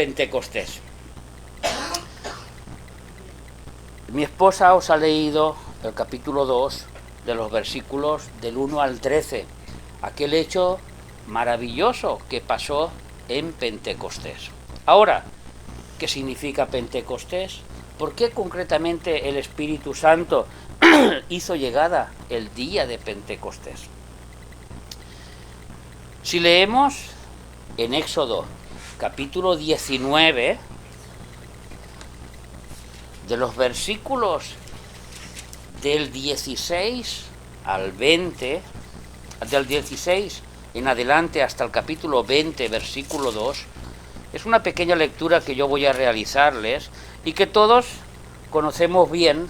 Pentecostés. Mi esposa os ha leído el capítulo 2 de los versículos del 1 al 13, aquel hecho maravilloso que pasó en Pentecostés. Ahora, ¿qué significa Pentecostés? ¿Por qué concretamente el Espíritu Santo hizo llegada el día de Pentecostés? Si leemos en Éxodo capítulo 19, de los versículos del 16 al 20, del 16 en adelante hasta el capítulo 20, versículo 2, es una pequeña lectura que yo voy a realizarles y que todos conocemos bien,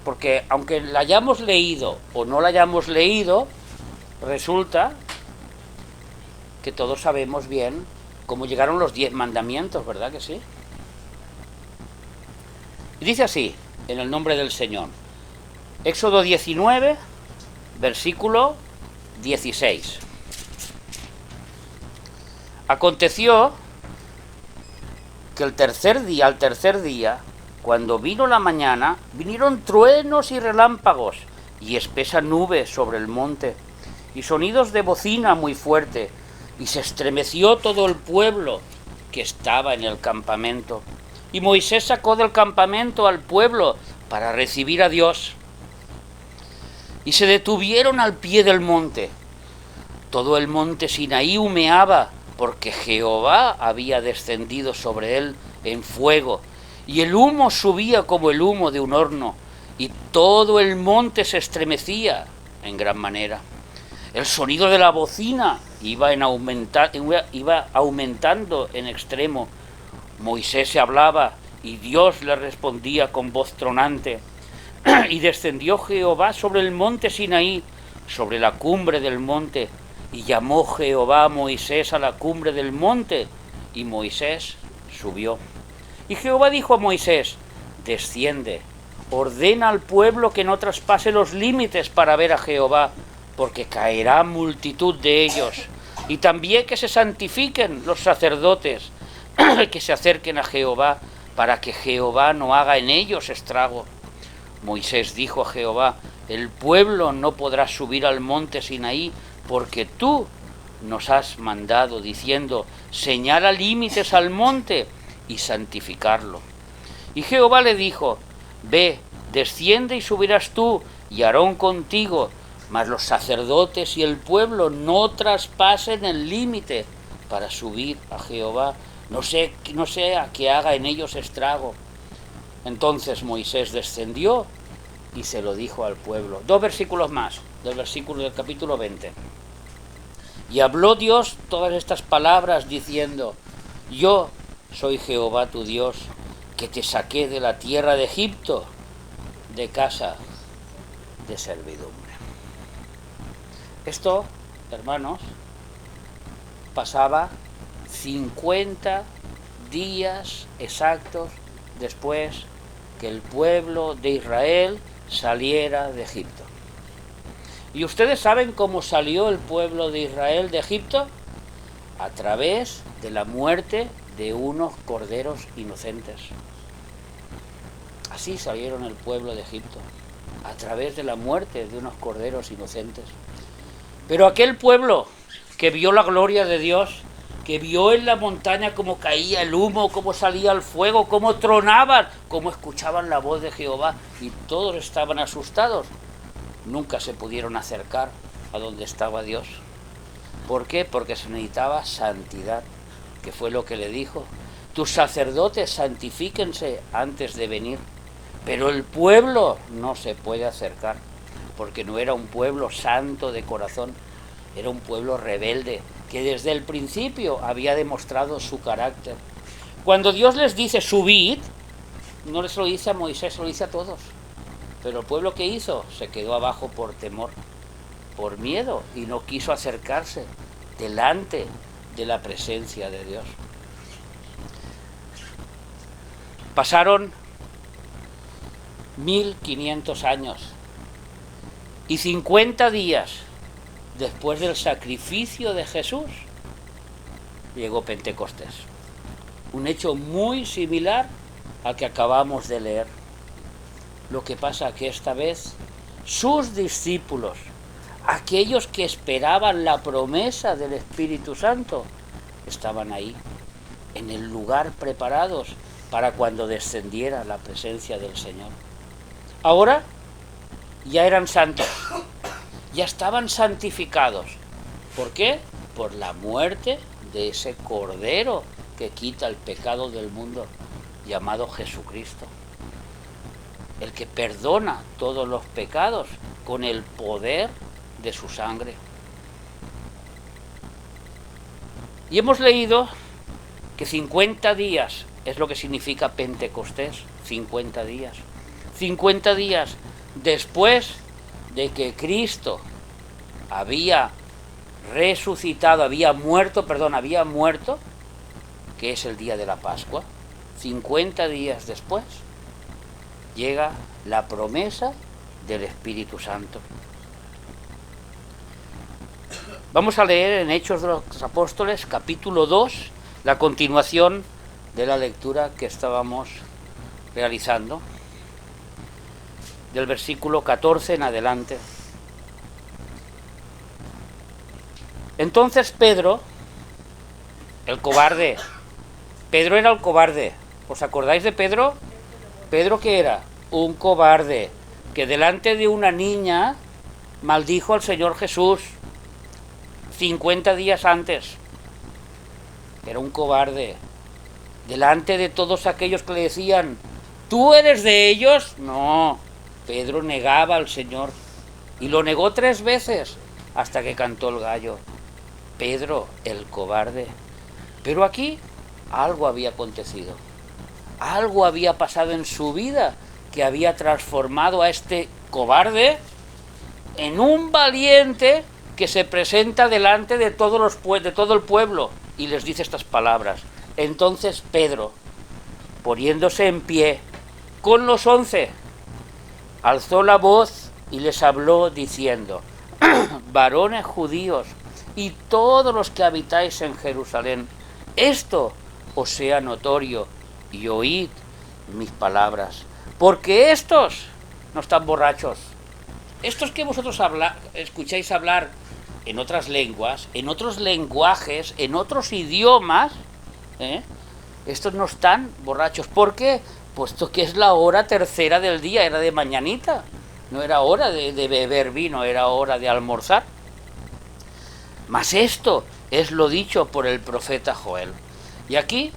porque aunque la hayamos leído o no la hayamos leído, resulta que todos sabemos bien cómo llegaron los 10 mandamientos, ¿verdad que sí? Y dice así, en el nombre del Señor, Éxodo 19, versículo 16. Aconteció que al tercer día, cuando vino la mañana, vinieron truenos y relámpagos y espesa nube sobre el monte, y sonidos de bocina muy fuerte, y se estremeció todo el pueblo que estaba en el campamento. Y Moisés sacó del campamento al pueblo para recibir a Dios. Y se detuvieron al pie del monte. Todo el monte Sinaí humeaba, porque Jehová había descendido sobre él en fuego, y el humo subía como el humo de un horno, y todo el monte se estremecía en gran manera. El sonido de la bocina iba aumentando en extremo. Moisés se hablaba, y Dios le respondía con voz tronante. Y descendió Jehová sobre el monte Sinaí, sobre la cumbre del monte, y llamó Jehová a Moisés a la cumbre del monte, y Moisés subió. Y Jehová dijo a Moisés: desciende, ordena al pueblo que no traspase los límites para ver a Jehová, porque caerá multitud de ellos, y también que se santifiquen los sacerdotes, que se acerquen a Jehová, para que Jehová no haga en ellos estrago. Moisés dijo a Jehová: el pueblo no podrá subir al monte Sinaí, porque tú nos has mandado, diciendo: señala límites al monte y santificarlo. Y Jehová le dijo: ve, desciende y subirás tú, y Aarón contigo, mas los sacerdotes y el pueblo no traspasen el límite para subir a Jehová, no sea que haga en ellos estrago. Entonces Moisés descendió y se lo dijo al pueblo. 2 versículos más, del capítulo 20. Y habló Dios todas estas palabras diciendo: yo soy Jehová tu Dios, que te saqué de la tierra de Egipto, de casa de servidumbre. Esto, hermanos, pasaba 50 días exactos después que el pueblo de Israel saliera de Egipto. ¿Y ustedes saben cómo salió el pueblo de Israel de Egipto? A través de la muerte de unos corderos inocentes. Así salieron el pueblo de Egipto, a través de la muerte de unos corderos inocentes. Pero aquel pueblo que vio la gloria de Dios, que vio en la montaña cómo caía el humo, cómo salía el fuego, cómo tronaban, cómo escuchaban la voz de Jehová, y todos estaban asustados, nunca se pudieron acercar a donde estaba Dios. ¿Por qué? Porque se necesitaba santidad, que fue lo que le dijo: tus sacerdotes santifíquense antes de venir. Pero el pueblo no se puede acercar, porque no era un pueblo santo de corazón, era un pueblo rebelde, que desde el principio había demostrado su carácter. Cuando Dios les dice subid, no se lo dice a Moisés, se lo dice a todos. Pero el pueblo que hizo se quedó abajo por temor, por miedo, y no quiso acercarse delante de la presencia de Dios. Pasaron 1500 años y 50 días después del sacrificio de Jesús llegó Pentecostés. Un hecho muy similar al que acabamos de leer. Lo que pasa que esta vez sus discípulos, aquellos que esperaban la promesa del Espíritu Santo, estaban ahí, en el lugar preparados para cuando descendiera la presencia del Señor. Ahora ya eran santos, ya estaban santificados. ¿Por qué? Por la muerte de ese Cordero que quita el pecado del mundo, llamado Jesucristo. El que perdona todos los pecados con el poder de su sangre. Y hemos leído que 50 días es lo que significa Pentecostés, 50 días. 50 días después de que Cristo había resucitado, había muerto, que es el día de la Pascua. 50 días después llega la promesa del Espíritu Santo. Vamos a leer en Hechos de los Apóstoles, capítulo 2, la continuación de la lectura que estábamos realizando, del versículo 14 en adelante. Entonces Pedro, el cobarde, Pedro era el cobarde. ¿Os acordáis de Pedro? ¿Pedro qué era? Un cobarde, que delante de una niña maldijo al Señor Jesús 50 días antes. Era un cobarde. Delante de todos aquellos que le decían, ¿tú eres de ellos? No, Pedro negaba al Señor. Y lo negó 3 veces hasta que cantó el gallo. Pedro, el cobarde. Pero aquí algo había acontecido. Algo había pasado en su vida que había transformado a este cobarde en un valiente que se presenta delante de todo el pueblo y les dice estas palabras. Entonces Pedro, poniéndose en pie con los 11, alzó la voz y les habló diciendo, varones judíos y todos los que habitáis en Jerusalén, esto os sea notorio y oíd mis palabras, porque estos no están borrachos. Estos que vosotros escucháis hablar en otras lenguas, en otros lenguajes, en otros idiomas, estos no están borrachos. ¿Por qué? Puesto que es la hora tercera del día, era de mañanita. No era hora de beber vino, era hora de almorzar. Mas esto es lo dicho por el profeta Joel. Y aquí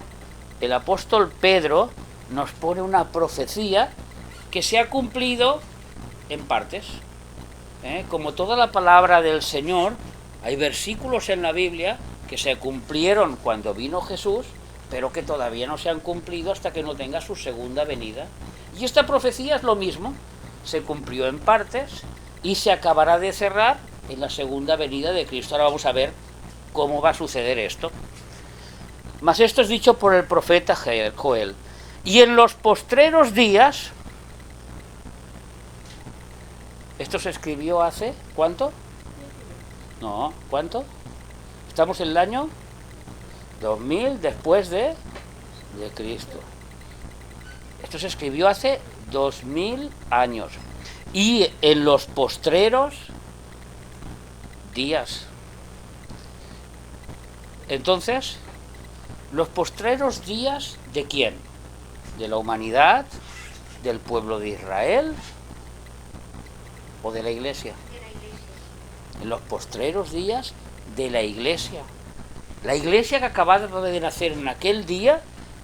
el apóstol Pedro nos pone una profecía que se ha cumplido en partes. Como toda la palabra del Señor, hay versículos en la Biblia que se cumplieron cuando vino Jesús, pero que todavía no se han cumplido hasta que no tenga su segunda venida. Y esta profecía es lo mismo, se cumplió en partes y se acabará de cerrar en la segunda venida de Cristo. Ahora vamos a ver cómo va a suceder esto. Mas esto es dicho por el profeta Joel. Y en los postreros días, esto se escribió hace, ¿cuánto? No, ¿cuánto? Estamos en el año 2000 después de Cristo. Esto se escribió hace 2000 años. Y en los postreros días. Entonces, los postreros días ¿de quién? ¿De la humanidad? ¿Del pueblo de Israel? ¿O de la Iglesia? De la Iglesia. En los postreros días de la Iglesia. La Iglesia que acababa de nacer en aquel día,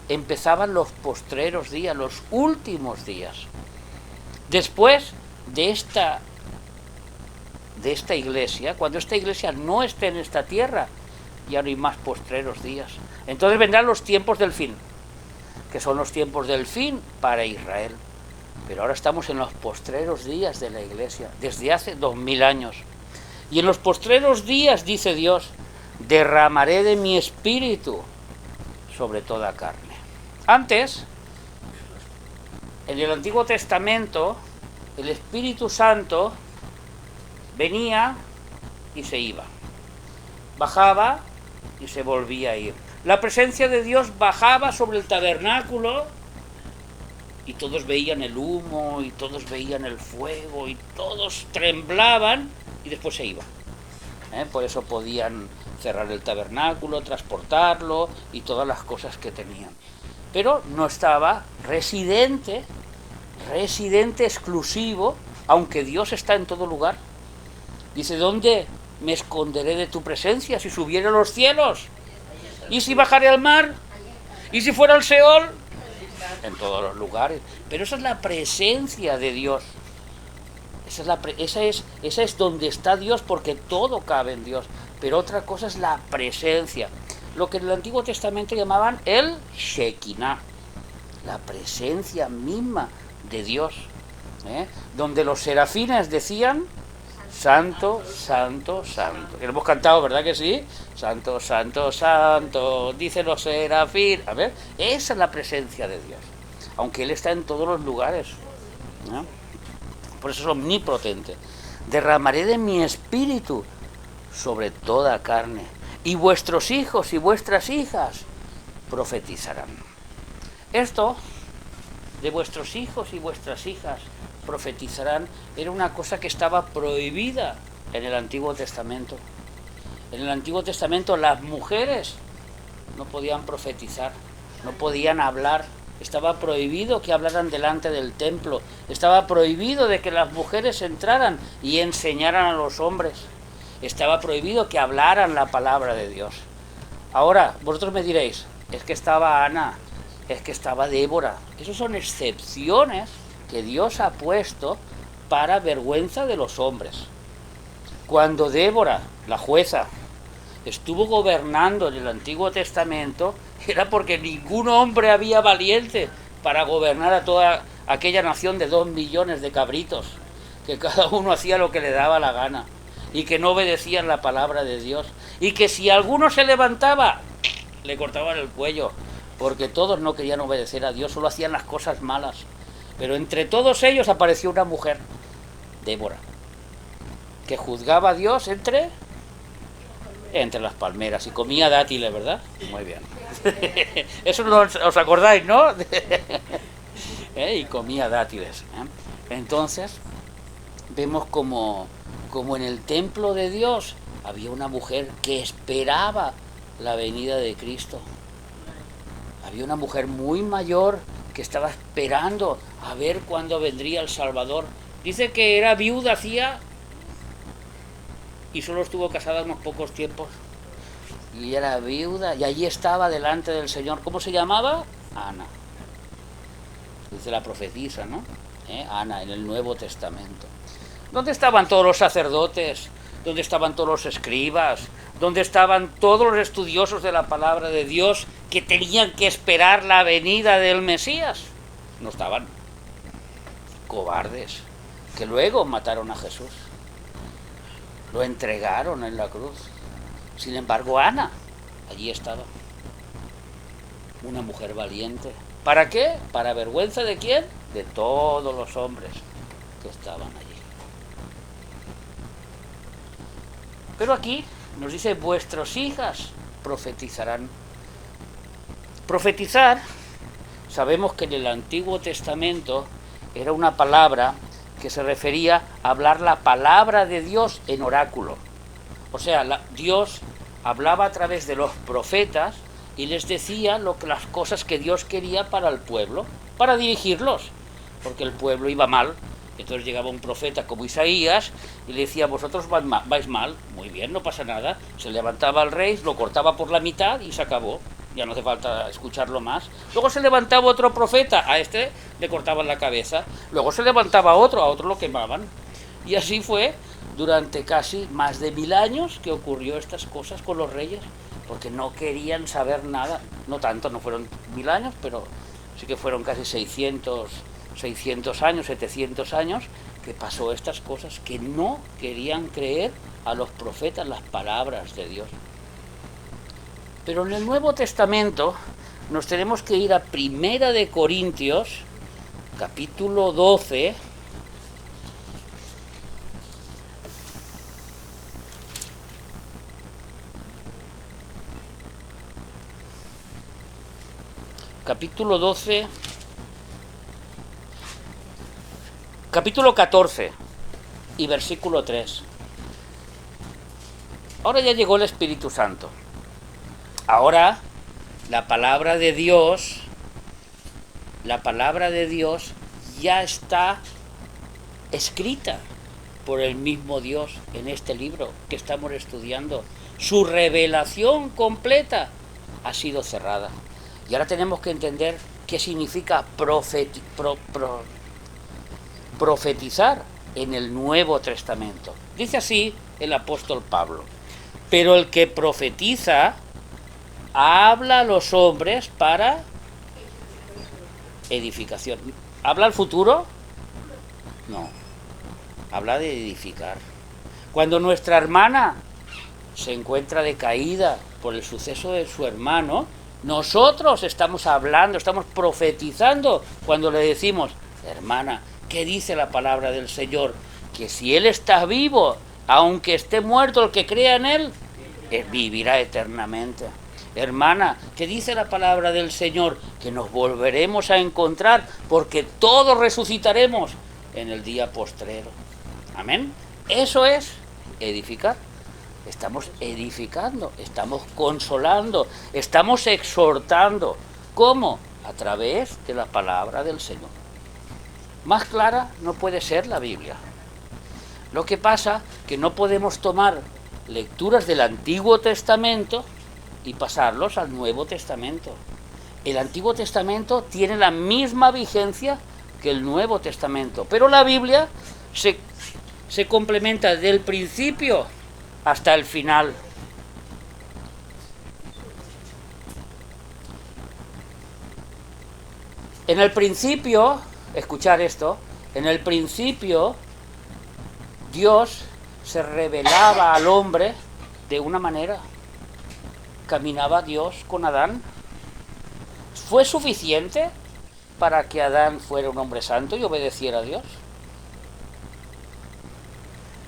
empezaban los postreros días, los últimos días. Después de esta Iglesia, cuando esta Iglesia no esté en esta tierra, ya no hay más postreros días. Entonces vendrán los tiempos del fin, que son los tiempos del fin para Israel. Pero ahora estamos en los postreros días de la Iglesia, desde hace 2000 años. Y en los postreros días, dice Dios, derramaré de mi espíritu sobre toda carne. Antes, en el Antiguo Testamento, el Espíritu Santo venía y se iba. Bajaba y se volvía a ir. La presencia de Dios bajaba sobre el tabernáculo y todos veían el humo y todos veían el fuego y todos temblaban y después se iban. Por eso podían cerrar el tabernáculo, transportarlo y todas las cosas que tenían. Pero no estaba residente exclusivo, aunque Dios está en todo lugar. Dice, ¿dónde me esconderé de tu presencia si subiera a los cielos? ¿Y si bajaré al mar? ¿Y si fuera al Seol? En todos los lugares. Pero esa es la presencia de Dios. Esa es donde está Dios, porque todo cabe en Dios. Pero otra cosa es la presencia. Lo que en el Antiguo Testamento llamaban el Shekinah. La presencia misma de Dios. Donde los serafines decían, santo, santo, santo. Que lo hemos cantado, ¿verdad que sí? Santo, santo, santo, dicen los serafines. A ver, esa es la presencia de Dios. Aunque Él está en todos los lugares. Por eso es omnipotente. Derramaré de mi espíritu sobre toda carne. Y vuestros hijos y vuestras hijas profetizarán. Esto de vuestros hijos y vuestras hijas profetizarán era una cosa que estaba prohibida en el Antiguo Testamento. En el Antiguo Testamento las mujeres no podían profetizar, no podían hablar. Estaba prohibido que hablaran delante del templo. Estaba prohibido de que las mujeres entraran y enseñaran a los hombres. Estaba prohibido que hablaran la palabra de Dios. Ahora, vosotros me diréis, es que estaba Ana, es que estaba Débora. Esas son excepciones que Dios ha puesto para vergüenza de los hombres. Cuando Débora, la jueza, estuvo gobernando en el Antiguo Testamento, era porque ningún hombre había valiente para gobernar a toda aquella nación de 2 millones de cabritos, que cada uno hacía lo que le daba la gana, y que no obedecían la palabra de Dios, y que si alguno se levantaba, le cortaban el cuello, porque todos no querían obedecer a Dios, solo hacían las cosas malas. Pero entre todos ellos apareció una mujer, Débora, que juzgaba a Dios entre las palmeras y comía dátiles, ¿verdad? Muy bien. Eso no os acordáis, ¿no? Y comía dátiles. Entonces, vemos como en el templo de Dios había una mujer que esperaba la venida de Cristo. Había una mujer muy mayor que estaba esperando a ver cuándo vendría el Salvador. Dice que era viuda hacía y solo estuvo casada unos pocos tiempos. Y era viuda y allí estaba delante del Señor. ¿Cómo se llamaba? Ana. Dice la profetisa, ¿no? Ana, en el Nuevo Testamento. ¿Dónde estaban todos los sacerdotes? ¿Dónde estaban todos los escribas? ¿Dónde estaban todos los estudiosos de la palabra de Dios que tenían que esperar la venida del Mesías? No estaban. Cobardes, que luego mataron a Jesús. Lo entregaron en la cruz. Sin embargo, Ana, allí estaba. Una mujer valiente. ¿Para qué? ¿Para vergüenza de quién? De todos los hombres que estaban allí. Pero aquí nos dice, vuestras hijas profetizarán. Profetizar, sabemos que en el Antiguo Testamento era una palabra que se refería a hablar la palabra de Dios en oráculo. O sea, Dios hablaba a través de los profetas y les decía las cosas que Dios quería para el pueblo, para dirigirlos, porque el pueblo iba mal. Entonces llegaba un profeta como Isaías y le decía, vosotros vais mal, muy bien, no pasa nada. Se levantaba el rey, lo cortaba por la mitad y se acabó. Ya no hace falta escucharlo más. Luego se levantaba otro profeta, a este le cortaban la cabeza. Luego se levantaba a otro lo quemaban. Y así fue durante casi más de 1000 años que ocurrió estas cosas con los reyes, porque no querían saber nada. No tanto, no fueron 1000 años, pero sí que fueron casi 600 años, 700 años, que pasó estas cosas, que no querían creer a los profetas las palabras de Dios. Pero en el Nuevo Testamento nos tenemos que ir a Primera de Corintios, capítulo 12, capítulo 12, capítulo 14 y versículo 3. Ahora ya llegó el Espíritu Santo. Ahora la palabra de Dios ya está escrita por el mismo Dios en este libro que estamos estudiando. Su revelación completa ha sido cerrada. Y ahora tenemos que entender qué significa profetizar en el Nuevo Testamento. Dice así el apóstol Pablo: pero el que profetiza habla a los hombres para edificación. ¿Habla al futuro? No. Habla de edificar. Cuando nuestra hermana se encuentra decaída por el suceso de su hermano, nosotros estamos hablando, estamos profetizando cuando le decimos: hermana, ¿qué dice la palabra del Señor? Que si Él está vivo, aunque esté muerto, el que crea en Él, vivirá eternamente. Hermana, ¿qué dice la palabra del Señor? Que nos volveremos a encontrar, porque todos resucitaremos en el día postrero. Amén. Eso es edificar. Estamos edificando, estamos consolando, estamos exhortando. ¿Cómo? A través de la palabra del Señor. Más clara no puede ser la Biblia. Lo que pasa que no podemos tomar lecturas del Antiguo Testamento y pasarlos al Nuevo Testamento. El Antiguo Testamento tiene la misma vigencia que el Nuevo Testamento, pero la Biblia se complementa del principio hasta el final. En el principio, escuchar esto, en el principio Dios se revelaba al hombre de una manera. Caminaba Dios con Adán. ¿Fue suficiente para que Adán fuera un hombre santo y obedeciera a Dios?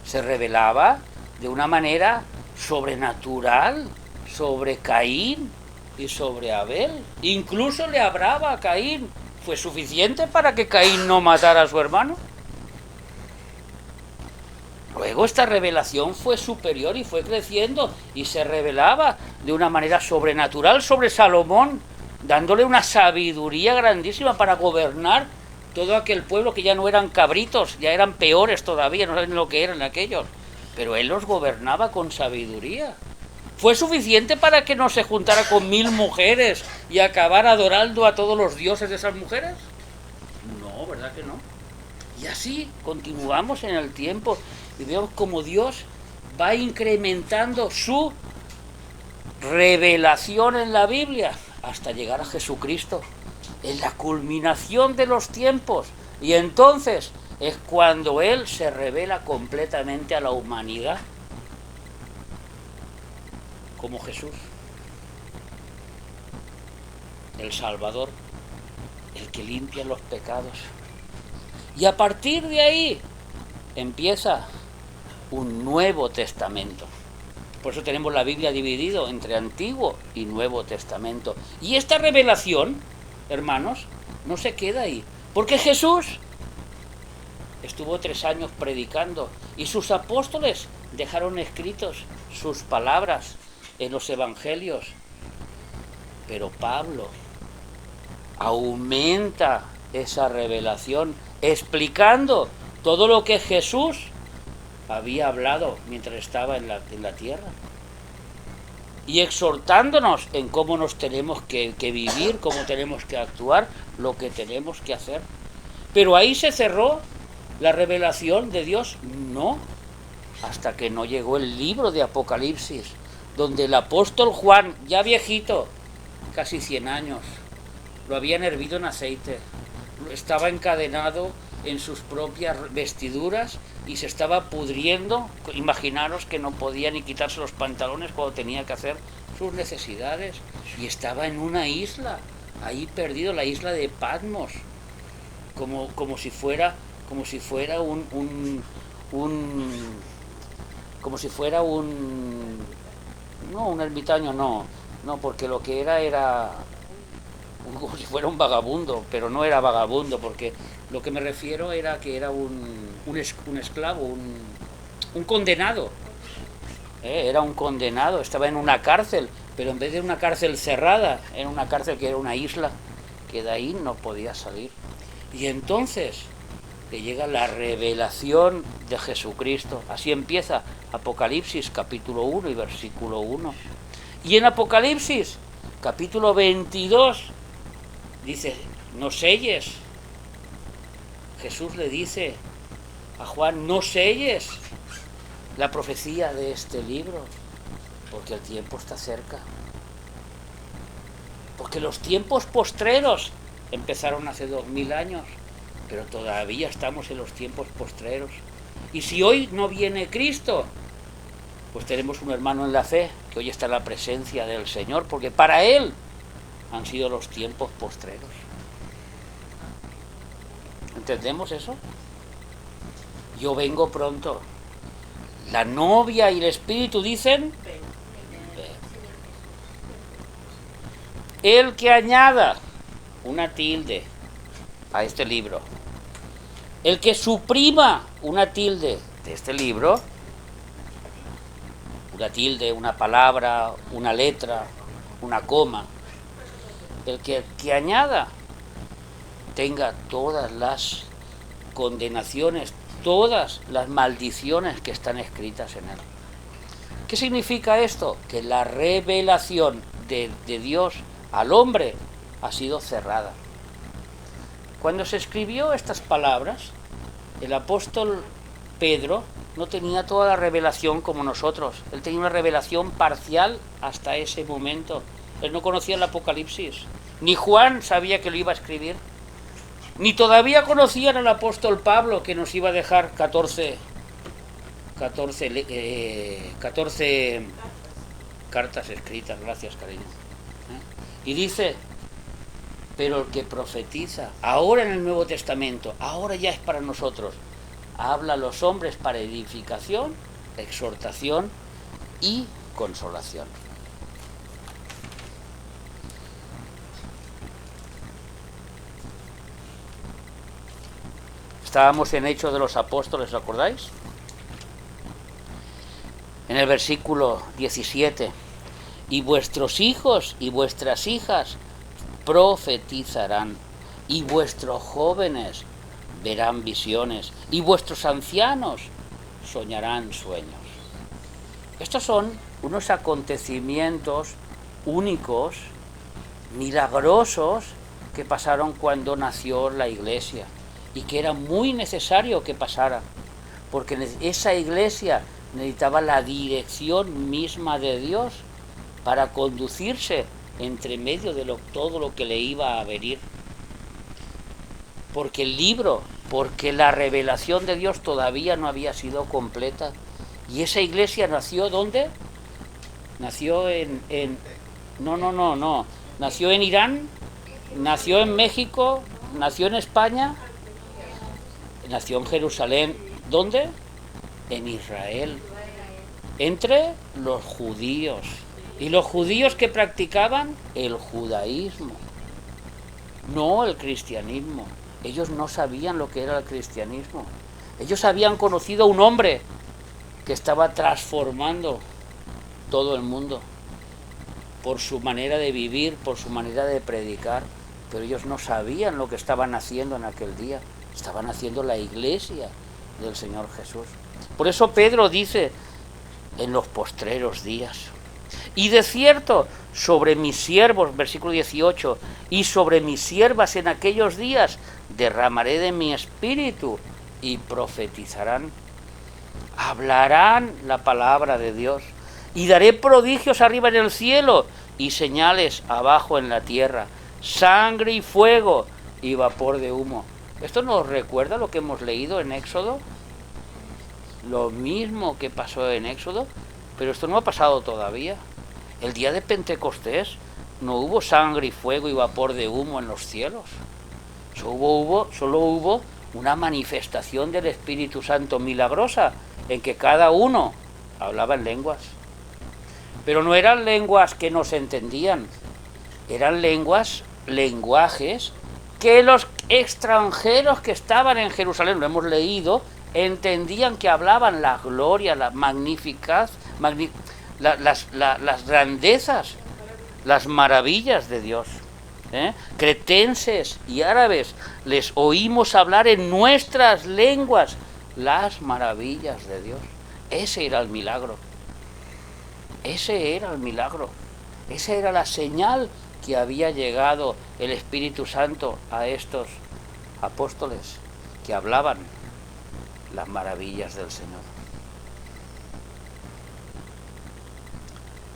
Se revelaba de una manera sobrenatural sobre Caín y sobre Abel. Incluso le hablaba a Caín. ¿Fue suficiente para que Caín no matara a su hermano? Luego esta revelación fue superior y fue creciendo y se revelaba de una manera sobrenatural sobre Salomón, dándole una sabiduría grandísima para gobernar todo aquel pueblo que ya no eran cabritos, ya eran peores todavía, no saben lo que eran aquellos, pero él los gobernaba con sabiduría. ¿Fue suficiente para que no se juntara con 1000 mujeres y acabara adorando a todos los dioses de esas mujeres? No, ¿verdad que no? Y así continuamos en el tiempo y vemos como Dios va incrementando su revelación en la Biblia hasta llegar a Jesucristo, en la culminación de los tiempos. Y entonces es cuando Él se revela completamente a la humanidad, como Jesús, el Salvador, el que limpia los pecados. Y a partir de ahí empieza un Nuevo Testamento. Por eso tenemos la Biblia dividido entre Antiguo y Nuevo Testamento. Y esta revelación, hermanos, no se queda ahí. Porque Jesús estuvo 3 años predicando y sus apóstoles dejaron escritos sus palabras en los evangelios. Pero Pablo aumenta esa revelación explicando todo lo que Jesús había hablado mientras estaba en la tierra y exhortándonos en cómo nos tenemos que vivir, cómo tenemos que actuar, lo que tenemos que hacer. Pero ahí se cerró la revelación de Dios. No, hasta que no llegó el libro de Apocalipsis, donde el apóstol Juan, ya viejito, casi 100 años, lo habían hervido en aceite, estaba encadenado en sus propias vestiduras y se estaba pudriendo. Imaginaros que no podía ni quitarse los pantalones cuando tenía que hacer sus necesidades, y estaba en una isla, ahí perdido, la isla de Patmos, como si fuera un ermitaño, no, porque lo que era como si fuera un vagabundo, pero no era vagabundo, porque lo que me refiero era que era un esclavo, un condenado. Era un condenado, estaba en una cárcel, pero en vez de una cárcel cerrada, era una cárcel que era una isla, que de ahí no podía salir. Y entonces le llega la revelación de Jesucristo. Así empieza Apocalipsis capítulo 1 y versículo 1. Y en Apocalipsis capítulo 22 dice, no selles. Jesús le dice a Juan, no selles la profecía de este libro, porque el tiempo está cerca. Porque los tiempos postreros empezaron hace 2000 años, pero todavía estamos en los tiempos postreros. Y si hoy no viene Cristo, pues tenemos un hermano en la fe que hoy está en la presencia del Señor, porque para Él han sido los tiempos postreros. ¿Entendemos eso? Yo vengo pronto. La novia y el espíritu dicen, el que añada una tilde a este libro, el que suprima una tilde de este libro, una tilde, una palabra, una letra, una coma, el que añada tenga todas las condenaciones, todas las maldiciones que están escritas en él. ¿Qué significa esto? Que la revelación de Dios al hombre ha sido cerrada. Cuando se escribió estas palabras, el apóstol Pedro no tenía toda la revelación como nosotros. Él tenía una revelación parcial hasta ese momento. Él no conocía el Apocalipsis. Ni Juan sabía que lo iba a escribir. Ni todavía conocían al apóstol Pablo, que nos iba a dejar 14 cartas escritas. Gracias, cariño. Y dice, pero el que profetiza, ahora en el Nuevo Testamento, ahora ya es para nosotros, habla a los hombres para edificación, exhortación y consolación. Estábamos en Hechos de los Apóstoles, ¿os acordáis? En el versículo 17, y vuestros hijos y vuestras hijas profetizarán, y vuestros jóvenes verán visiones, y vuestros ancianos soñarán sueños. Estos son unos acontecimientos únicos, milagrosos, que pasaron cuando nació la Iglesia, y que era muy necesario que pasara, porque esa Iglesia necesitaba la dirección misma de Dios para conducirse entre medio de todo lo que le iba a venir. Porque el libro, porque la revelación de Dios todavía no había sido completa. Y esa Iglesia nació ¿dónde? Nació no. Nació en Irán, nació en México, nació en España, nació en Jerusalén. ¿Dónde? En Israel, entre los judíos. Y los judíos que practicaban el judaísmo, no el cristianismo. Ellos no sabían lo que era el cristianismo. Ellos habían conocido a un hombre que estaba transformando todo el mundo por su manera de vivir, por su manera de predicar, pero ellos no sabían lo que estaban haciendo en aquel día. Estaban haciendo la iglesia del Señor Jesús. Por eso Pedro dice, en los postreros días, y de cierto, sobre mis siervos, versículo 18, y sobre mis siervas en aquellos días derramaré de mi espíritu y profetizarán, hablarán la palabra de Dios, y daré prodigios arriba en el cielo y señales abajo en la tierra, sangre y fuego y vapor de humo. ¿Esto nos recuerda lo que hemos leído en Éxodo? Lo mismo que pasó en Éxodo, pero esto no ha pasado todavía. El día de Pentecostés no hubo sangre y fuego y vapor de humo en los cielos. Solo hubo una manifestación del Espíritu Santo milagrosa, en que cada uno hablaba en lenguas. Pero no eran lenguas que no se entendían, eran lenguas lenguajes que los extranjeros que estaban en Jerusalén, lo hemos leído, entendían que hablaban la gloria, la magnificad, las grandezas, las maravillas de Dios. Cretenses y árabes les oímos hablar en nuestras lenguas las maravillas de Dios. Ese era el milagro. Ese era el milagro. Esa era la señal que había llegado el Espíritu Santo a estos apóstoles que hablaban las maravillas del Señor.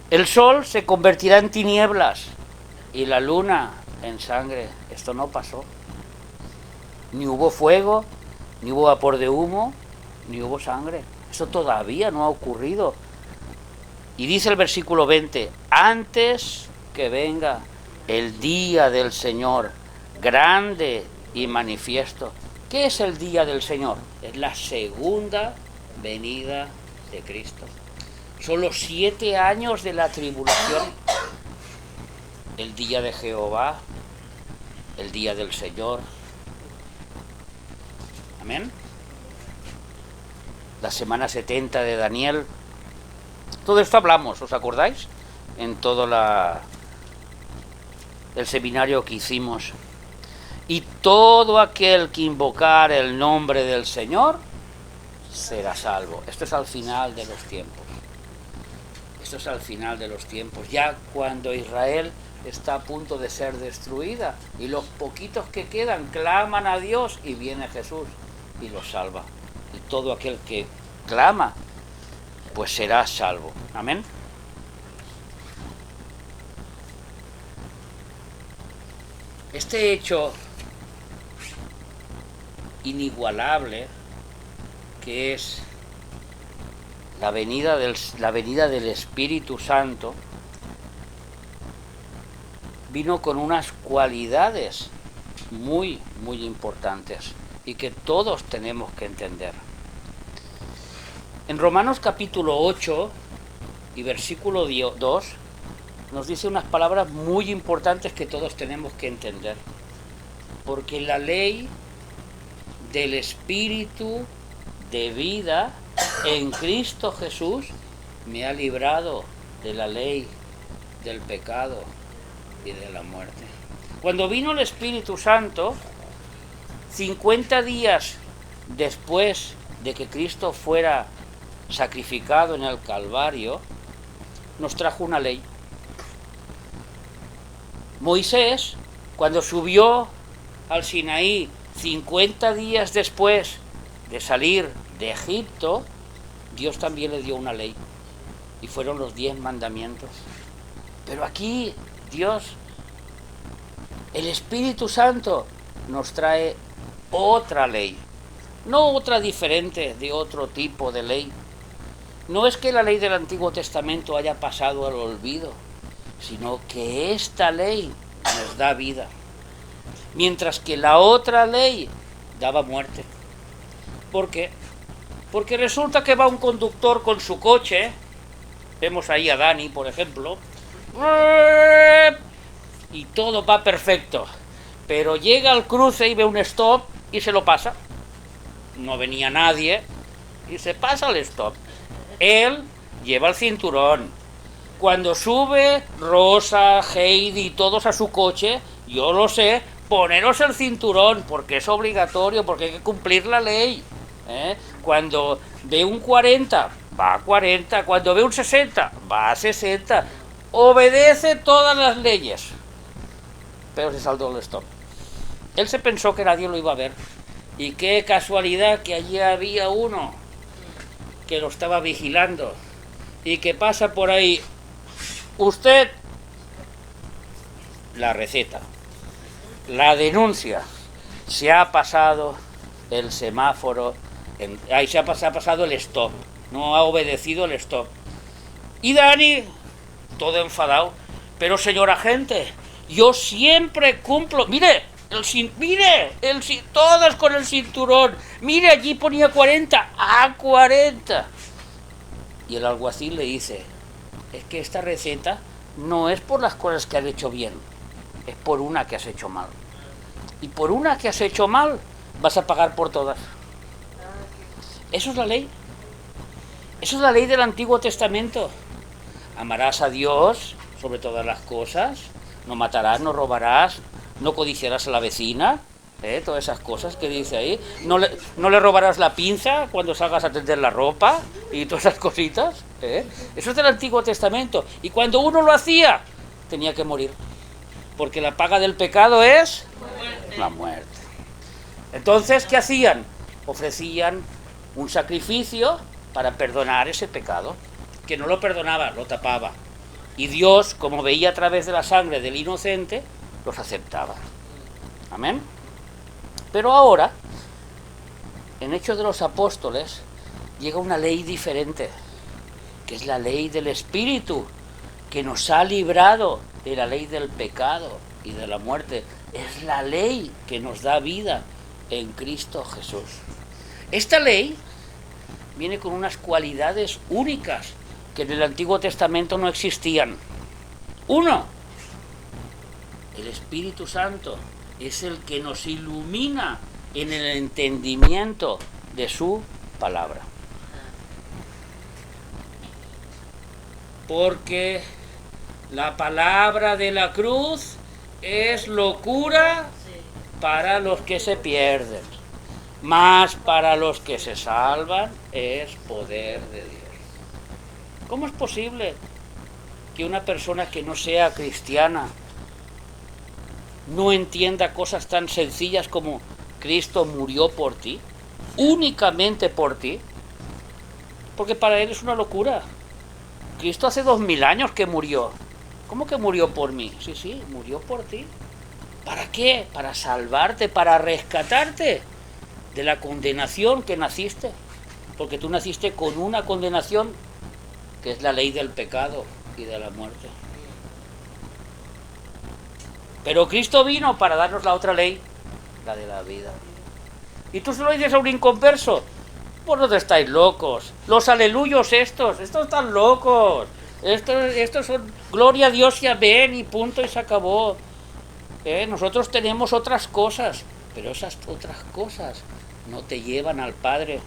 El sol se convertirá en tinieblas y la luna en sangre. Esto no pasó. Ni hubo fuego, ni hubo vapor de humo, ni hubo sangre. Eso todavía no ha ocurrido. Y dice el versículo 20, antes que venga el día del Señor, grande y manifiesto. ¿Qué es el día del Señor? Es la segunda venida de Cristo. Son los 7 años de la tribulación. El día de Jehová, el día del Señor. Amén. La semana 70 de Daniel. Todo esto hablamos, ¿os acordáis? En todo el seminario que hicimos. Y todo aquel que invocar el nombre del Señor será salvo. Esto es al final de los tiempos. Esto es al final de los tiempos. Ya cuando Israel está a punto de ser destruida y los poquitos que quedan claman a Dios y viene Jesús y los salva. Y todo aquel que clama, pues será salvo. Amén. Este hecho inigualable que es la venida del Espíritu Santo vino con unas cualidades muy, muy importantes y que todos tenemos que entender. En Romanos capítulo 8 y versículo 2 nos dice unas palabras muy importantes que todos tenemos que entender. Porque la ley del Espíritu de vida en Cristo Jesús me ha librado de la ley del pecado y de la muerte. Cuando vino el Espíritu Santo, 50 días después de que Cristo fuera sacrificado en el Calvario, nos trajo una ley. Moisés, cuando subió al Sinaí 50 días después de salir de Egipto, Dios también le dio una ley y fueron los 10 mandamientos. Pero aquí Dios, el Espíritu Santo, nos trae otra ley, no otra diferente de otro tipo de ley. No es que la ley del Antiguo Testamento haya pasado al olvido, sino que esta ley nos da vida, mientras que la otra ley daba muerte. ¿Por qué? Porque resulta que va un conductor con su coche, vemos ahí a Dani, por ejemplo, y todo va perfecto, pero llega al cruce y ve un stop y se lo pasa. No venía nadie y se pasa el stop. Él lleva el cinturón. Cuando sube Rosa, Heidi y todos a su coche, yo lo sé, poneros el cinturón, porque es obligatorio, porque hay que cumplir la ley. Cuando ve un 40, va a 40. Cuando ve un 60, va a 60. Obedece todas las leyes. Pero se saltó el stop. Él se pensó que nadie lo iba a ver. Y qué casualidad que allí había uno que lo estaba vigilando y que pasa por ahí. Usted, la receta, la denuncia, se ha pasado el semáforo, se ha pasado el stop, no ha obedecido el stop. Y Dani, todo enfadado, pero señor agente, yo siempre cumplo, mire, todas con el cinturón, mire, allí ponía 40, a 40. Y el alguacil le dice, es que esta receta no es por las cosas que han hecho bien, es por una que has hecho mal. Y por una que has hecho mal, vas a pagar por todas. Eso es la ley. Eso es la ley del Antiguo Testamento. Amarás a Dios sobre todas las cosas, no matarás, no robarás, no codiciarás a la vecina, todas esas cosas que dice ahí, no le robarás la pinza cuando salgas a tender la ropa y todas esas cositas. Eso es del Antiguo Testamento. Y cuando uno lo hacía, tenía que morir, porque la paga del pecado es la muerte. Entonces, ¿qué hacían? Ofrecían un sacrificio para perdonar ese pecado, que no lo perdonaba, lo tapaba. Y Dios, como veía a través de la sangre del inocente, los aceptaba. Amén. Pero ahora, en Hechos de los Apóstoles, llega una ley diferente, que es la ley del Espíritu, que nos ha librado de la ley del pecado y de la muerte. Es la ley que nos da vida en Cristo Jesús. Esta ley viene con unas cualidades únicas que en el Antiguo Testamento no existían. Uno, el Espíritu Santo es el que nos ilumina en el entendimiento de su palabra. Porque la palabra de la cruz es locura para los que se pierden, mas para los que se salvan es poder de Dios. ¿Cómo es posible que una persona que no sea cristiana no entienda cosas tan sencillas como Cristo murió por ti, únicamente por ti? Porque para él es una locura. Cristo hace 2000 años que murió. ¿Cómo que murió por mí? Sí, murió por ti. ¿Para qué? Para salvarte, para rescatarte de la condenación que naciste. Porque tú naciste con una condenación que es la ley del pecado y de la muerte. Pero Cristo vino para darnos la otra ley, la de la vida. Y tú se lo dices a un inconverso: vosotros estáis locos, los aleluyos estos están locos, estos son gloria a Dios y amén y punto y se acabó. Nosotros tenemos otras cosas, pero esas otras cosas no te llevan al Padre,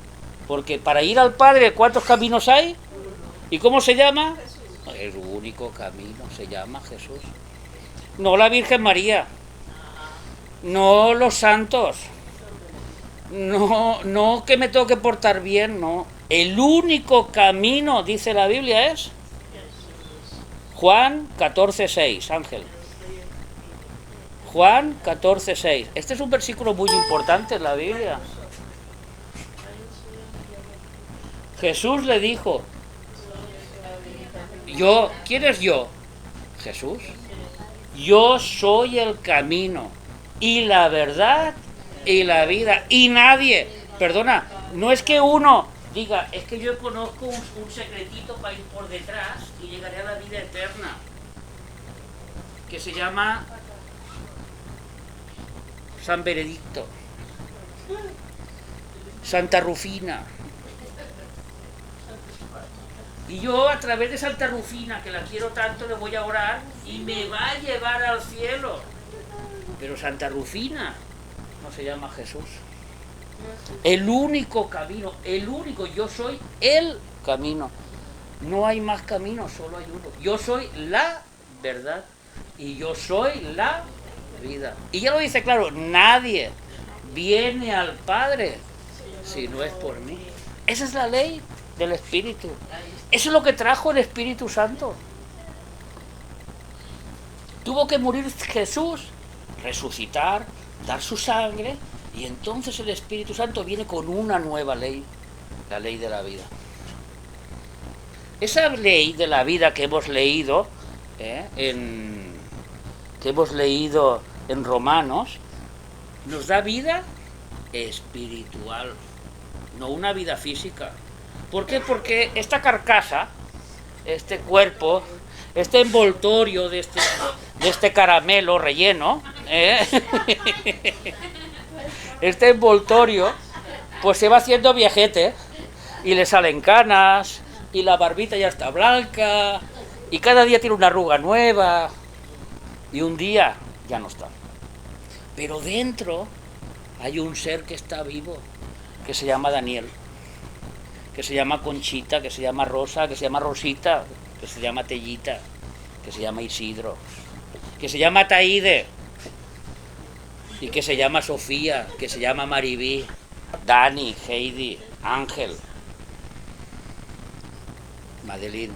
porque para ir al Padre, ¿cuántos caminos hay? ¿Y cómo se llama? El único camino se llama Jesús. No la Virgen María, no los santos, no que me tengo que portar bien, no. El único camino, dice la Biblia, es Juan 14:6, Ángel. Juan 14:6. Este es un versículo muy importante en la Biblia. Jesús le dijo: ¿quién es yo? Jesús. Yo soy el camino y la verdad y la vida. Y nadie, perdona, no es que uno diga, es que yo conozco un secretito para ir por detrás y llegaré a la vida eterna, que se llama San Benedicto, Santa Rufina. Y yo, a través de Santa Rufina, que la quiero tanto, le voy a orar y me va a llevar al cielo. Pero Santa Rufina no se llama Jesús. El único camino, el único, yo soy el camino. No hay más camino, solo hay uno. Yo soy la verdad y yo soy la vida. Y ya lo dice claro: nadie viene al Padre si no es por mí. Esa es la ley del Espíritu. Eso es lo que trajo el Espíritu Santo. Tuvo que morir Jesús, resucitar, dar su sangre, y entonces el Espíritu Santo viene con una nueva ley, la ley de la vida. Esa ley de la vida que hemos leído, en Romanos, nos da vida espiritual, no una vida física. ¿Por qué? Porque esta carcasa, este cuerpo, este envoltorio de este caramelo relleno, este envoltorio, pues se va haciendo viejete y le salen canas y la barbita ya está blanca y cada día tiene una arruga nueva. Y un día ya no está. Pero dentro hay un ser que está vivo, que se llama Daniel, que se llama Conchita, que se llama Rosa, que se llama Rosita, que se llama Tellita, que se llama Isidro, que se llama Taide, y que se llama Sofía, que se llama Maribí, Dani, Heidi, Ángel, Madeline,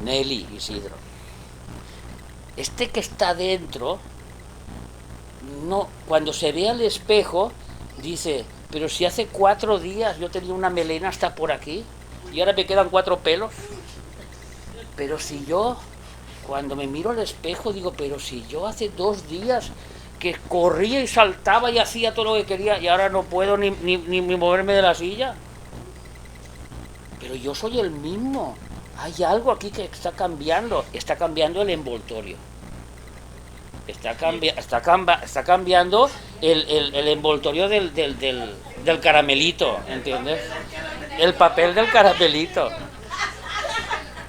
Nelly, Isidro. Este que está dentro, no, cuando se ve al espejo, dice, pero si hace 4 días yo tenía una melena hasta por aquí y ahora me quedan 4 pelos. Pero si yo, cuando me miro al espejo, digo, pero si yo hace 2 días que corría y saltaba y hacía todo lo que quería y ahora no puedo ni moverme de la silla. Pero yo soy el mismo. Hay algo aquí que está cambiando el envoltorio. Está cambiando el envoltorio del caramelito, ¿entiendes? El papel del caramelito.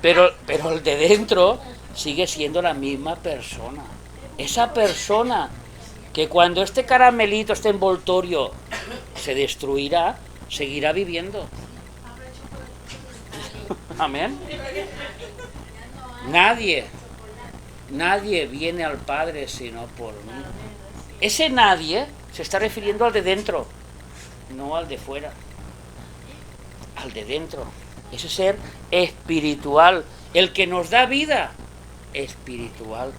Pero el de dentro sigue siendo la misma persona. Esa persona que cuando este caramelito, este envoltorio se destruirá, seguirá viviendo. Amén. Nadie viene al Padre sino por mí. Ese nadie se está refiriendo al de dentro, no al de fuera. Al de dentro. Ese ser espiritual, el que nos da vida espiritual.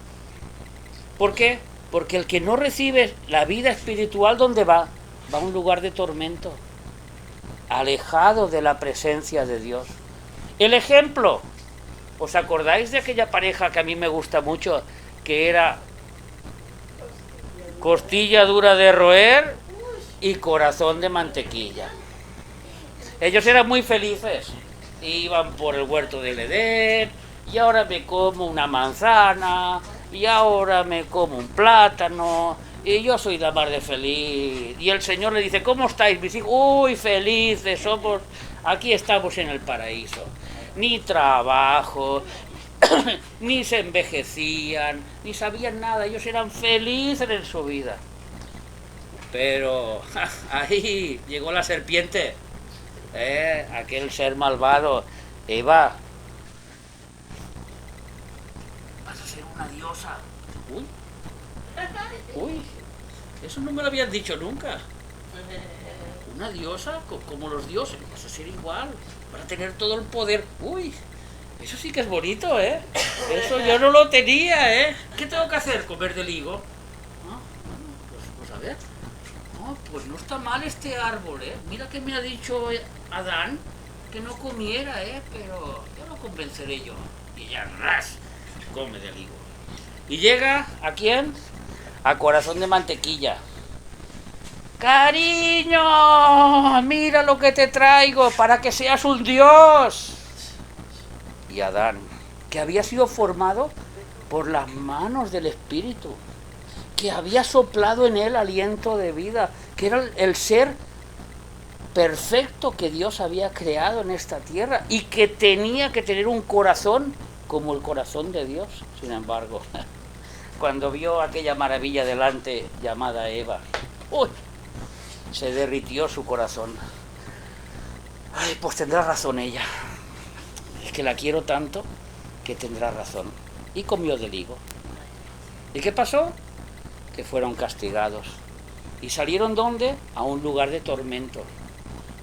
¿Por qué? Porque el que no recibe la vida espiritual, ¿dónde va? Va a un lugar de tormento, alejado de la presencia de Dios. El ejemplo, ¿os acordáis de aquella pareja que a mí me gusta mucho, que era costilla dura de roer y corazón de mantequilla? Ellos eran muy felices, iban por el huerto del Edén, y ahora me como una manzana, y ahora me como un plátano, y yo soy la mar de feliz. Y el Señor le dice, ¿cómo estáis, mis hijos? Uy, felices somos, aquí estamos en el paraíso. Ni trabajo, ni se envejecían, ni sabían nada, ellos eran felices en su vida. Pero ahí llegó la serpiente, aquel ser malvado. Eva, vas a ser una diosa. Uy, eso no me lo habían dicho nunca. Una diosa como los dioses, vas a ser igual, para tener todo el poder. Uy, eso sí que es bonito, ¿eh? Eso yo no lo tenía, ¿eh? ¿Qué tengo que hacer? ¿Comer del higo? ¿No? Pues a ver. No, pues no está mal este árbol, ¿eh? Mira que me ha dicho Adán que no comiera, ¿eh? Pero ya lo convenceré yo. Y ya, ras, come del higo. Y llega, ¿a quién? A corazón de mantequilla. Cariño, mira lo que te traigo para que seas un dios. Y Adán, que había sido formado por las manos del Espíritu, que había soplado en él aliento de vida, que era el ser perfecto que Dios había creado en esta tierra y que tenía que tener un corazón como el corazón de Dios. Sin embargo, cuando vio aquella maravilla delante llamada Eva, ¡uy!, se derritió su corazón. Ay, pues tendrá razón ella. Es que la quiero tanto que tendrá razón. Y comió del higo. ¿Y qué pasó? Que fueron castigados. ¿Y salieron dónde? A un lugar de tormento.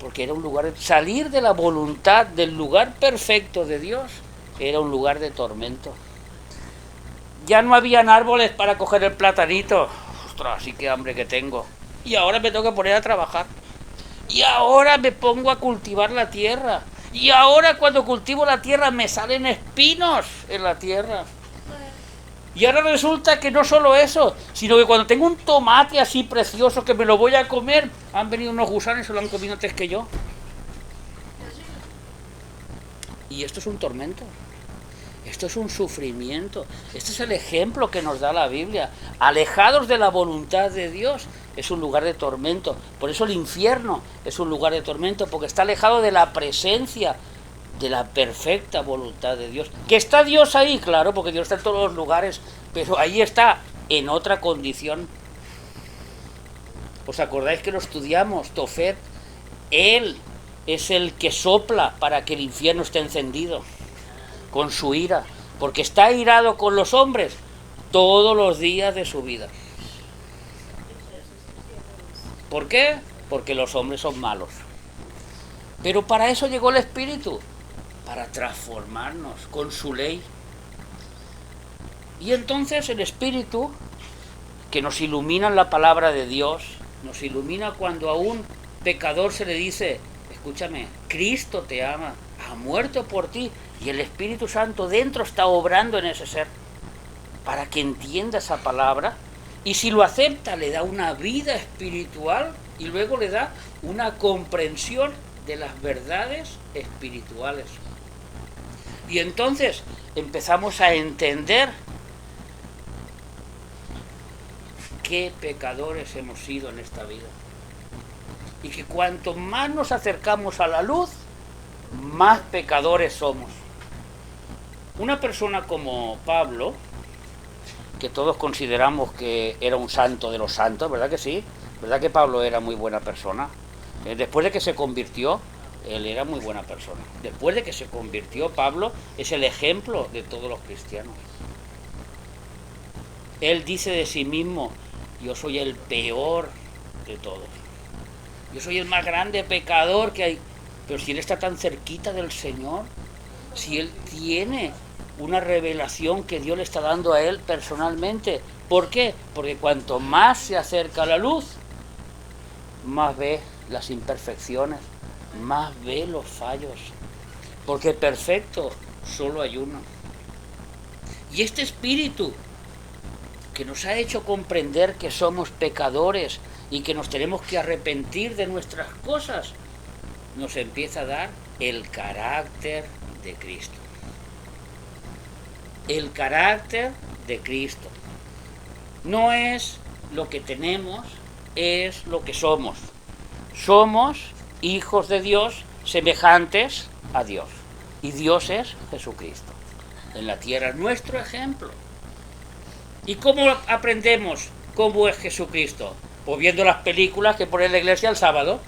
Porque era un lugar de... Salir de la voluntad del lugar perfecto de Dios era un lugar de tormento. Ya no habían árboles para coger el platanito. Ostras, sí que hambre que tengo. Y ahora me tengo que poner a trabajar. Y ahora me pongo a cultivar la tierra. Y ahora cuando cultivo la tierra me salen espinos en la tierra. Y ahora resulta que no solo eso, sino que cuando tengo un tomate así precioso que me lo voy a comer, han venido unos gusanos y se lo han comido antes que yo. Y esto es un tormento. Esto es un sufrimiento. Este es el ejemplo que nos da la Biblia. Alejados de la voluntad de Dios es un lugar de tormento. Por eso el infierno es un lugar de tormento, porque está alejado de la presencia de la perfecta voluntad de Dios. ¿Que está Dios ahí? Claro, porque Dios está en todos los lugares, pero ahí está, en otra condición. ¿Os acordáis que lo estudiamos? Tofet, él es el que sopla para que el infierno esté encendido, con su ira, porque está irado con los hombres todos los días de su vida. ¿Por qué? Porque los hombres son malos. Pero para eso llegó el Espíritu, para transformarnos con su ley. Y entonces el Espíritu, que nos ilumina en la palabra de Dios, nos ilumina cuando a un pecador se le dice, escúchame, Cristo te ama, ha muerto por ti, y el Espíritu Santo dentro está obrando en ese ser, para que entienda esa palabra, y si lo acepta le da una vida espiritual, y luego le da una comprensión de las verdades espirituales. Y entonces empezamos a entender qué pecadores hemos sido en esta vida. Y que cuanto más nos acercamos a la luz, más pecadores somos. Una persona como Pablo, que todos consideramos que era un santo de los santos, ¿verdad que sí? ¿Verdad que Pablo era muy buena persona? Después de que se convirtió, él era muy buena persona. Después de que se convirtió, Pablo es el ejemplo de todos los cristianos. Él dice de sí mismo, yo soy el peor de todos. Yo soy el más grande pecador que hay. Pero si él está tan cerquita del Señor, si él tiene una revelación que Dios le está dando a él personalmente. ¿Por qué? Porque cuanto más se acerca a la luz, más ve las imperfecciones, más ve los fallos. Porque perfecto solo hay uno. Y este espíritu que nos ha hecho comprender que somos pecadores y que nos tenemos que arrepentir de nuestras cosas, nos empieza a dar el carácter de Cristo. El carácter de Cristo. No es lo que tenemos, es lo que somos. Somos hijos de Dios semejantes a Dios. Y Dios es Jesucristo. En la tierra es nuestro ejemplo. ¿Y cómo aprendemos cómo es Jesucristo? Pues viendo las películas que pone la iglesia el sábado.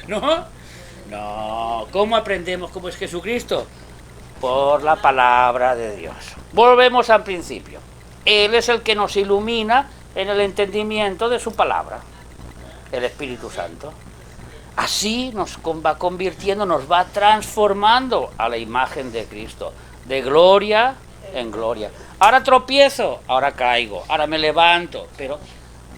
¿No? No. ¿Cómo aprendemos cómo es Jesucristo? Por la palabra de Dios. Volvemos al principio. Él es el que nos ilumina en el entendimiento de su palabra, el Espíritu Santo. Así nos va convirtiendo, nos va transformando a la imagen de Cristo, de gloria en gloria. Ahora tropiezo, ahora caigo, ahora me levanto, pero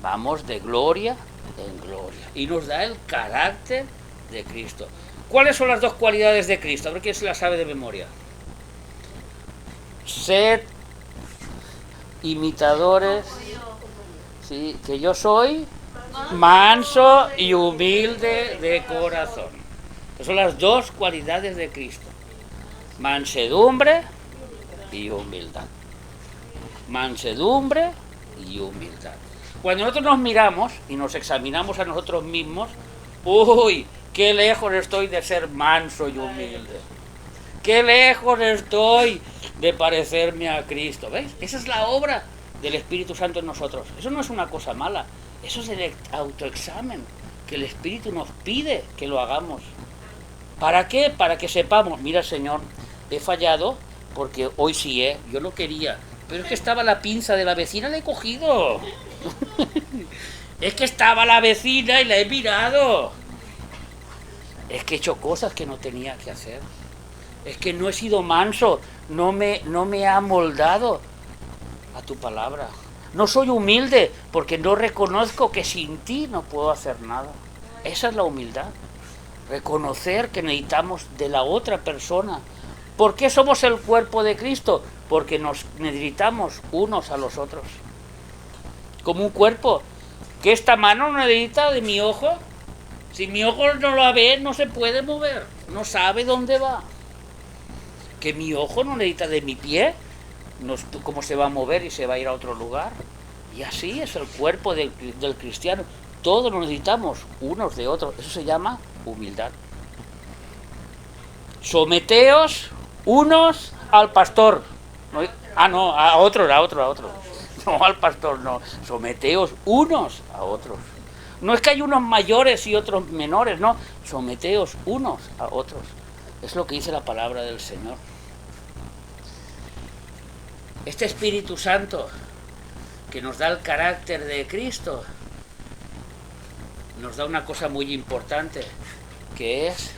vamos de gloria en gloria. Y nos da el carácter de Cristo. ¿Cuáles son las dos cualidades de Cristo? A ver quién se las sabe de memoria. Sed imitadores, sí, que yo soy manso y humilde de corazón. Esas son las dos cualidades de Cristo. Mansedumbre y humildad. Mansedumbre y humildad. Cuando nosotros nos miramos y nos examinamos a nosotros mismos, uy, qué lejos estoy de ser manso y humilde. Qué lejos estoy de parecerme a Cristo. ¿Veis? Esa es la obra del Espíritu Santo en nosotros. Eso no es una cosa mala. Eso es el autoexamen que el Espíritu nos pide que lo hagamos. ¿Para qué? Para que sepamos, mira Señor, he fallado porque hoy sí, yo lo quería, pero es que estaba la pinza de la vecina, la he cogido. Es que estaba la vecina y la he mirado. Es que he hecho cosas que no tenía que hacer. Es que no he sido manso, no me ha moldado a tu palabra. No soy humilde porque no reconozco que sin ti no puedo hacer nada. Esa es la humildad. Reconocer que necesitamos de la otra persona. ¿Por qué somos el cuerpo de Cristo? Porque nos necesitamos unos a los otros. Como un cuerpo. ¿Que esta mano no necesita de mi ojo? Si mi ojo no la ve, no se puede mover. No sabe dónde va. Que mi ojo no necesita de mi pie, no, cómo se va a mover y se va a ir a otro lugar. Y así es el cuerpo del cristiano. Todos nos necesitamos unos de otros. Eso se llama humildad. Someteos unos al pastor. No, no, a otros. No, al pastor no. Someteos unos a otros. No es que hay unos mayores y otros menores, no. Someteos unos a otros. Es lo que dice la palabra del Señor. Este Espíritu Santo que nos da el carácter de Cristo nos da una cosa muy importante, que es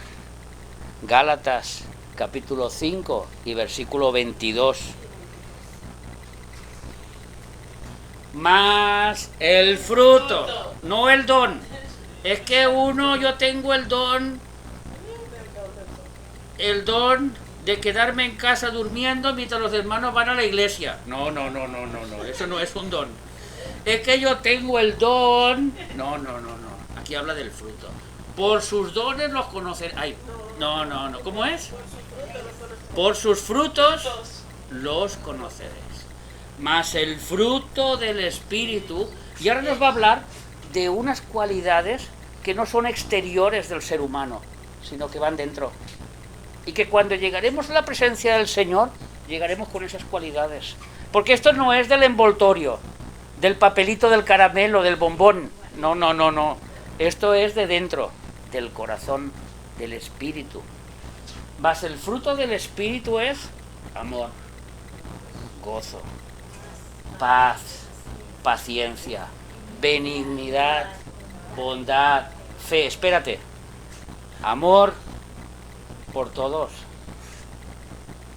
Gálatas capítulo 5 y versículo 22. Más el fruto, no el don. Es que yo tengo el don de quedarme en casa durmiendo mientras los hermanos van a la iglesia. No, eso no es un don. Es que yo tengo el don. No. Aquí habla del fruto. Por sus dones los conocerán. Ay, no. ¿Cómo es? Por sus frutos los conoceréis. Más el fruto del Espíritu. Y ahora nos va a hablar de unas cualidades que no son exteriores del ser humano, sino que van dentro. Y que cuando llegaremos a la presencia del Señor, llegaremos con esas cualidades. Porque esto no es del envoltorio, del papelito del caramelo, del bombón. No. Esto es de dentro, del corazón, del Espíritu. Más el fruto del Espíritu es amor, gozo, paz, paciencia, benignidad, bondad, fe. Espérate. Amor por todos.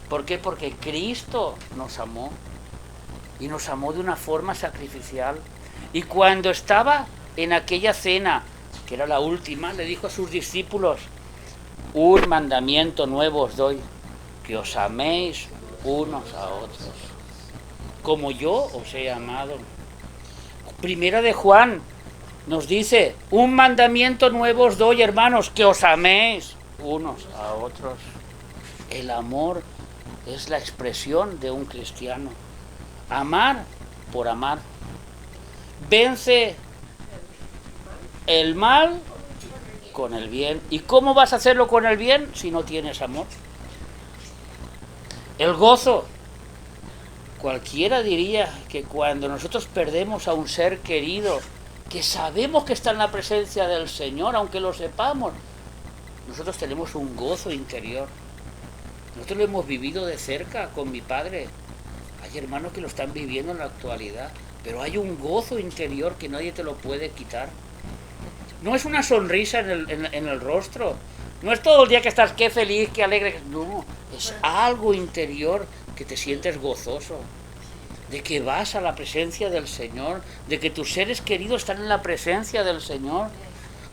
¿Por qué? Porque Cristo nos amó. Y nos amó de una forma sacrificial. Y cuando estaba en aquella cena, que era la última, le dijo a sus discípulos: un mandamiento nuevo os doy, que os améis unos a otros, como yo os he amado. Primera de Juan nos dice: un mandamiento nuevo os doy, hermanos, que os améis unos a otros. El amor es la expresión de un cristiano. Amar por amar. Vence el mal con el bien. ¿Y cómo vas a hacerlo con el bien si no tienes amor? El gozo. Cualquiera diría que cuando nosotros perdemos a un ser querido, que sabemos que está en la presencia del Señor, aunque lo sepamos, nosotros tenemos un gozo interior. Nosotros lo hemos vivido de cerca con mi padre. Hay hermanos que lo están viviendo en la actualidad, pero hay un gozo interior que nadie te lo puede quitar. No es una sonrisa en el rostro, no es todo el día que estás qué feliz, qué alegre, no, es algo interior que te sientes gozoso, de que vas a la presencia del Señor, de que tus seres queridos están en la presencia del Señor,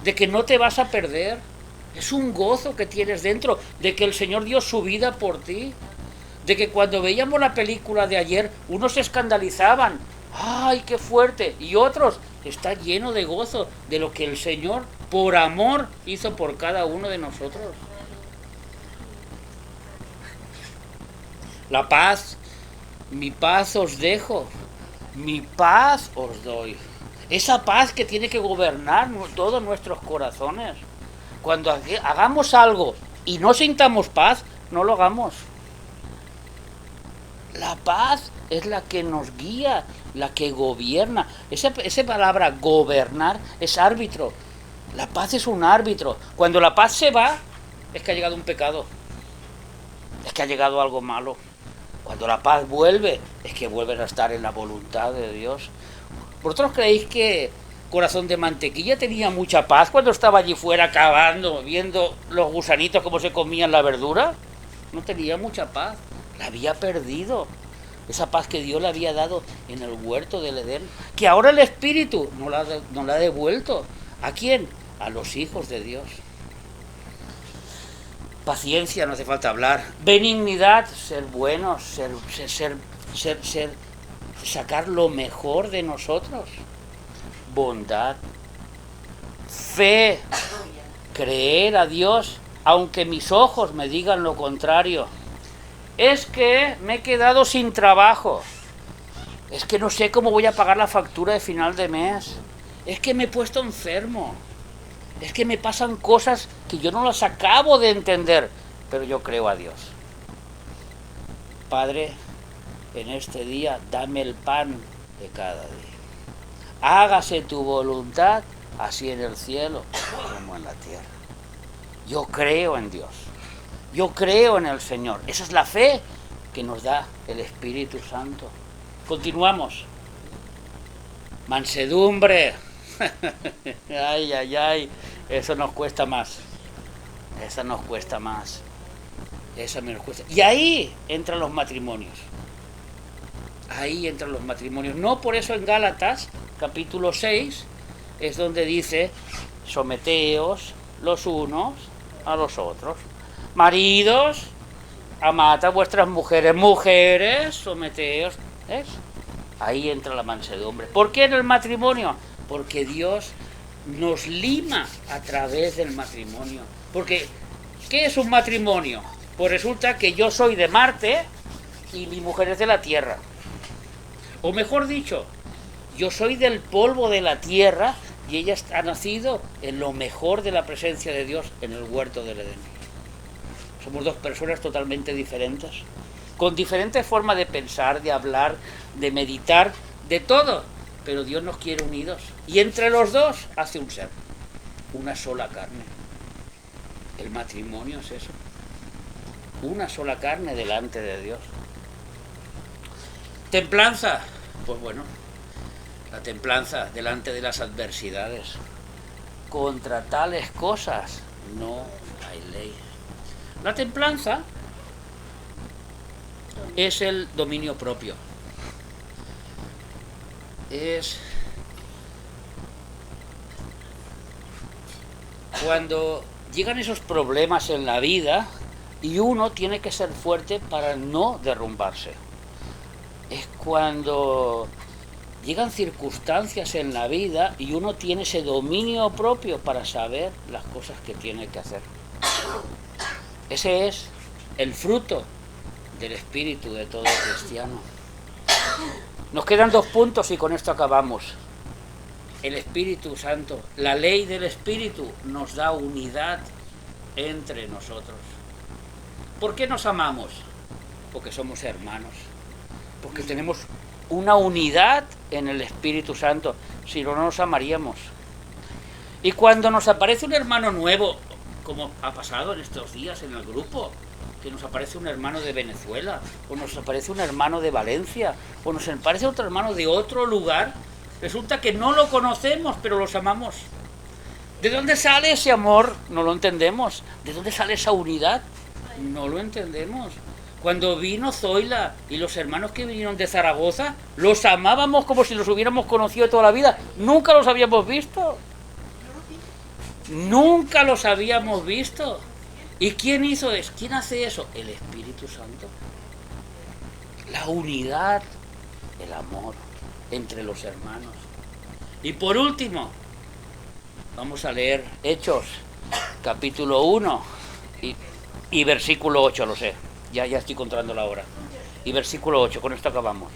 de que no te vas a perder. Es un gozo que tienes dentro, de que el Señor dio su vida por ti, de que cuando veíamos la película de ayer, unos se escandalizaban, ¡ay, qué fuerte! Y otros, está lleno de gozo de lo que el Señor, por amor, hizo por cada uno de nosotros. La paz, mi paz os dejo, mi paz os doy. Esa paz que tiene que gobernar todos nuestros corazones. Cuando hagamos algo y no sintamos paz, no lo hagamos. La paz es la que nos guía, la que gobierna. Esa palabra gobernar es árbitro. La paz es un árbitro. Cuando la paz se va, es que ha llegado un pecado. Es que ha llegado algo malo. Cuando la paz vuelve, es que vuelves a estar en la voluntad de Dios. ¿Vosotros creéis que Corazón de Mantequilla tenía mucha paz cuando estaba allí fuera cavando, viendo los gusanitos cómo se comían la verdura? No tenía mucha paz. La había perdido. Esa paz que Dios le había dado en el huerto del Edén, que ahora el Espíritu no la ha devuelto. ¿A quién? A los hijos de Dios. Paciencia, no hace falta hablar. Benignidad, ser buenos, sacar lo mejor de nosotros. Bondad. Fe, creer a Dios, aunque mis ojos me digan lo contrario. Es que me he quedado sin trabajo. Es que no sé cómo voy a pagar la factura de final de mes. Es que me he puesto enfermo. Es que me pasan cosas que yo no las acabo de entender, pero yo creo a Dios. Padre, en este día, dame el pan de cada día. Hágase tu voluntad, así en el cielo como en la tierra. Yo creo en Dios. Yo creo en el Señor. Esa es la fe que nos da el Espíritu Santo. Continuamos. Mansedumbre. Ay, ay, ay. Eso nos cuesta más. Esa nos cuesta más. Esa me nos cuesta. Y ahí entran los matrimonios. Ahí entran los matrimonios. No por eso en Gálatas, capítulo 6, es donde dice, someteos los unos a los otros. Maridos, amad a vuestras mujeres. Mujeres, someteos. ¿Ves? Ahí entra la mansedumbre. ¿Por qué en el matrimonio? Porque Dios nos lima a través del matrimonio. Porque, ¿qué es un matrimonio? Pues resulta que yo soy de Marte y mi mujer es de la Tierra. O mejor dicho, yo soy del polvo de la tierra y ella ha nacido en lo mejor de la presencia de Dios en el huerto del Edén. Somos dos personas totalmente diferentes, con diferentes formas de pensar, de hablar, de meditar, de todo. Pero Dios nos quiere unidos. Y entre los dos hace un ser, una sola carne. El matrimonio es eso. Una sola carne delante de Dios. Templanza, pues bueno, la templanza delante de las adversidades. Contra tales cosas no hay ley. La templanza es el dominio propio. Es cuando llegan esos problemas en la vida y uno tiene que ser fuerte para no derrumbarse. Es cuando llegan circunstancias en la vida y uno tiene ese dominio propio para saber las cosas que tiene que hacer. Ese es el fruto del espíritu de todo cristiano. Nos quedan 2 puntos y con esto acabamos. El Espíritu Santo, la ley del Espíritu nos da unidad entre nosotros. ¿Por qué nos amamos? Porque somos hermanos. Porque tenemos una unidad en el Espíritu Santo, si no, no nos amaríamos. Y cuando nos aparece un hermano nuevo, como ha pasado en estos días en el grupo, que nos aparece un hermano de Venezuela, o nos aparece un hermano de Valencia, o nos aparece otro hermano de otro lugar, resulta que no lo conocemos, pero los amamos. ¿De dónde sale ese amor? No lo entendemos. ¿De dónde sale esa unidad? No lo entendemos. Cuando vino Zoila y los hermanos que vinieron de Zaragoza, los amábamos como si los hubiéramos conocido toda la vida. Nunca los habíamos visto. Nunca los habíamos visto. ¿Y quién hizo eso? ¿Quién hace eso? El Espíritu Santo. La unidad, el amor entre los hermanos. Y por último, vamos a leer Hechos, capítulo 1 y versículo 8, lo sé. Ya estoy contando la hora. Y versículo 8, con esto acabamos.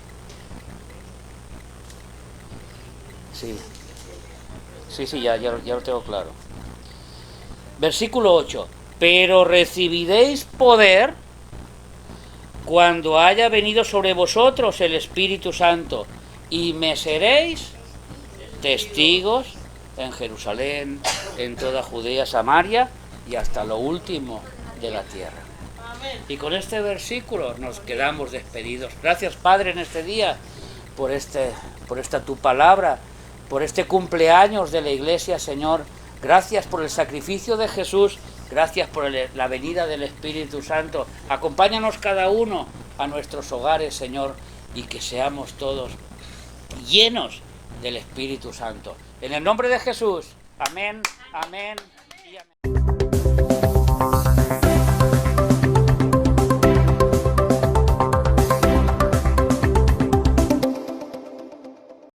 Sí, ya lo tengo claro. Versículo 8. Pero recibiréis poder cuando haya venido sobre vosotros el Espíritu Santo, y me seréis testigos en Jerusalén, en toda Judea, Samaria y hasta lo último de la tierra. Y con este versículo nos quedamos despedidos. Gracias, Padre, en este día por esta tu palabra, por este cumpleaños de la Iglesia, Señor. Gracias por el sacrificio de Jesús. Gracias por la venida del Espíritu Santo. Acompáñanos cada uno a nuestros hogares, Señor, y que seamos todos llenos del Espíritu Santo. En el nombre de Jesús. Amén, amén.